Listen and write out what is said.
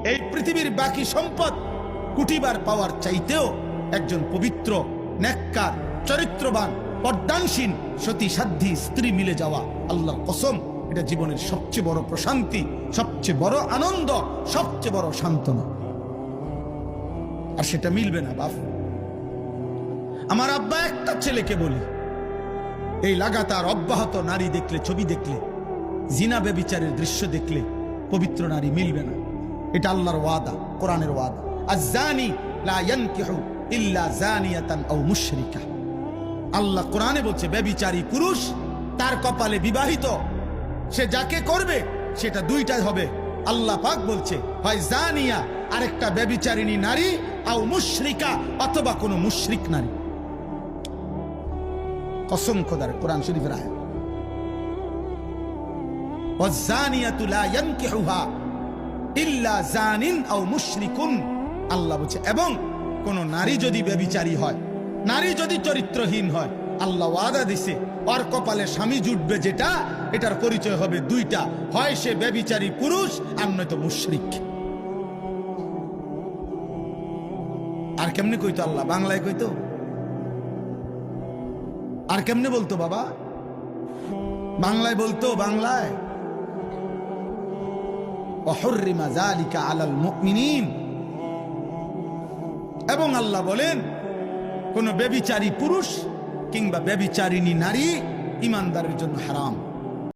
এই পৃথিবীর বাকি সম্পদ কুটিবার পাওয়ার চাইতেও একজন পবিত্র, নেককার, চরিত্রবান, পর্দানসীন, সতী সাধ্বী স্ত্রী মিলে যাওয়া, আল্লাহর কসম, এটা জীবনের সবচেয়ে বড় প্রশান্তি, সবচেয়ে বড় আনন্দ, সবচেয়ে বড় সান্ত্বনা। আর সেটা মিলবে না বাপ। আমার আব্বা একটা ছেলেকে বলি, এই লাগাতার অব্যাহত নারী দেখলে, ছবি দেখলে, জিনা ব্যভিচারের দৃশ্য দেখলে পবিত্র নারী মিলবে না। এটা আল্লাহর ওয়াদা, কোরআনের ওয়াদা। আয-যানি লা ইয়ানকিহু ইল্লা যানিয়াতান আও মুশরিকা। আল্লাহ কোরআনে বলছে, ব্যভিচারী পুরুষ তার কপালে বিবাহিত, সে যাকে করবে সেটা দুইটাই হবে। আল্লাহ পাক বলছে, হয় জানিয়া, আরেকটা ব্যভিচারিণী নারী, আও মুশরিকা, অথবা কোনো মুশরিক নারী। কসম খোদার, কোরআন শরীফের আয়াত। ওয়াজ-জানিয়াতু লা ইয়ানকিহুহা ইল্লা জানিন আও মুশরিকুন। আল্লাহ বলছে, এবং কোন নারী যদি ব্যভিচারী হয়, নারী যদি চরিত্রহীন হয়, আল্লাহ ওয়াদা দিছে ওর কপালে স্বামী জুটবে যেটা, এটার পরিচয় হবে দুইটা, হয় সে ব্যভিচারী পুরুষ আর নয়তো মুশরিক। আর কেমনে কইতো আল্লাহ? বাংলায় কইতো? আর কেমনে বলতো বাবা? বাংলায় বলতো, বাংলায়। ওয়াহুররিমা যালিকা আলাল মুমিনিন। এবং আল্লাহ বলেন, কোন ব্যভিচারী পুরুষ কিংবা ব্যভিচারিণী নারী ঈমানদারের জন্য হারাম।